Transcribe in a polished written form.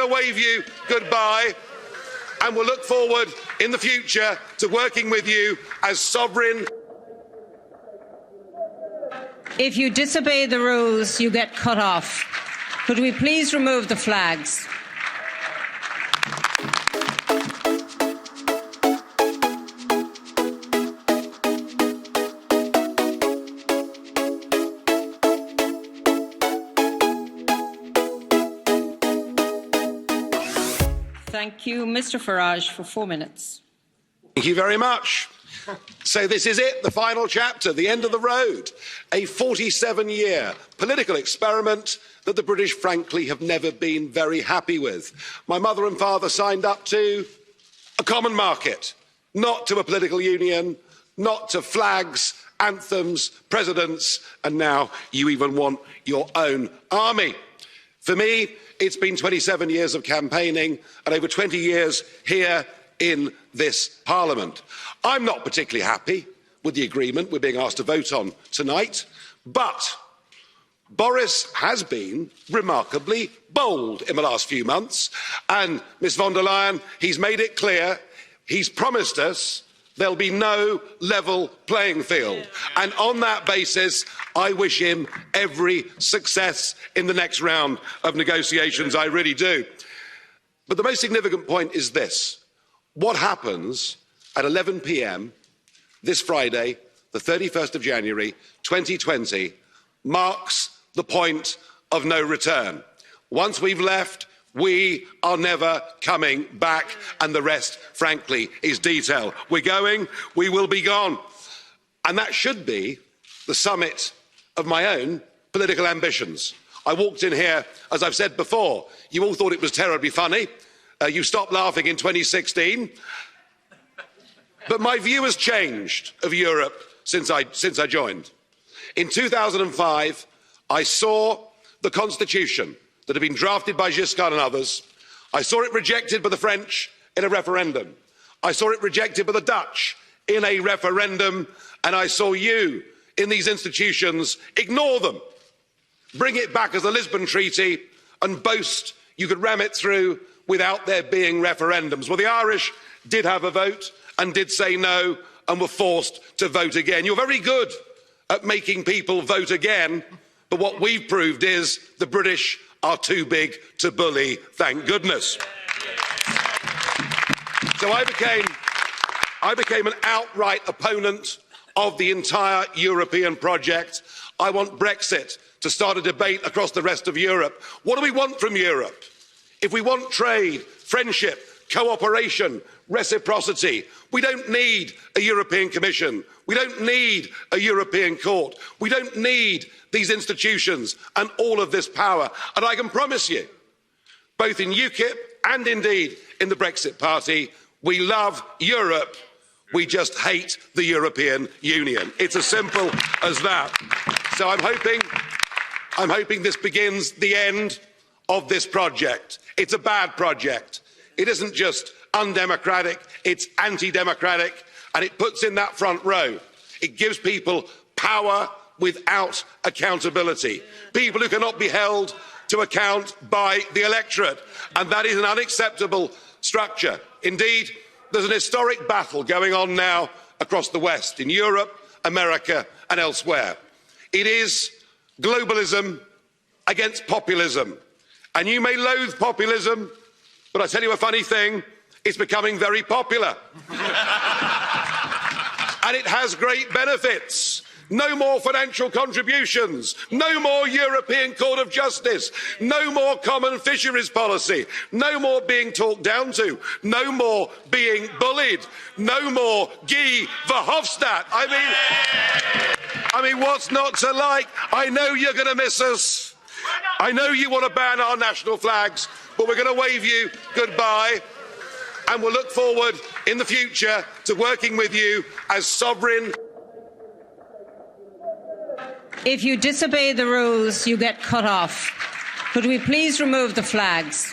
to wave you goodbye, and we'll look forward in the future to working with you as sovereign. If you disobey the rules, you get cut off. Could we please remove the flags? Thank you. Mr. Farage for 4 minutes. Thank you very much. So this is it, the final chapter, the end of the road. A 47-year political experiment that the British, frankly, have never been very happy with. My mother and father signed up to a common market, not to a political union, not to flags, anthems, presidents, and now you even want your own army. For me, it's been 27 years of campaigning and over 20 years here in this Parliament. I'm not particularly happy with the agreement we're being asked to vote on tonight, but Boris has been remarkably bold in the last few months, and Ms von der Leyen, he's made it clear, he's promised us there'll be no level playing field. And on that basis, I wish him every success in the next round of negotiations, I really do. But the most significant point is this. What happens at 11 p.m. this Friday, the 31st of January 2020, marks the point of no return. Once we've left, we are never coming back, and the rest, frankly, is detail. We're going, we will be gone. And that should be the summit of my own political ambitions. I walked in here, as I've said before, you all thought it was terribly funny. You stopped laughing in 2016. But my view has changed of Europe since I joined. In 2005, I saw the constitution that had been drafted by Giscard and others. I saw it rejected by the French in a referendum. I saw it rejected by the Dutch in a referendum. And I saw you in these institutions ignore them, bring it back as the Lisbon Treaty and boast you could ram it through without there being referendums. Well, the Irish did have a vote and did say no and were forced to vote again. You're very good at making people vote again, but what we've proved is the British are too big to bully, thank goodness. So I became an outright opponent of the entire European project. I want Brexit to start a debate across the rest of Europe. What do we want from Europe? If we want trade, friendship, cooperation, reciprocity, we don't need a European Commission. We don't need a European Court. We don't need these institutions and all of this power. And I can promise you, both in UKIP and indeed in the Brexit Party, we love Europe. We just hate the European Union. It's as simple as that. So I'm hoping this begins the end of this project. It's a bad project. It isn't just undemocratic, it's anti-democratic, and it puts in that front row. It gives people power without accountability. People who cannot be held to account by the electorate, and that is an unacceptable structure. Indeed, there's an historic battle going on now across the West, in Europe, America, and elsewhere. It is globalism against populism. And you may loathe populism, but I tell you a funny thing, it's becoming very popular. And it has great benefits. No more financial contributions, no more European Court of Justice, no more common fisheries policy, no more being talked down to, no more being bullied, no more Guy Verhofstadt. I mean, what's not to like? I know you're going to miss us. I know you want to ban our national flags, but we're going to wave you goodbye, and we'll look forward in the future to working with you as sovereign. If you disobey the rules, you get cut off. Could we please remove the flags?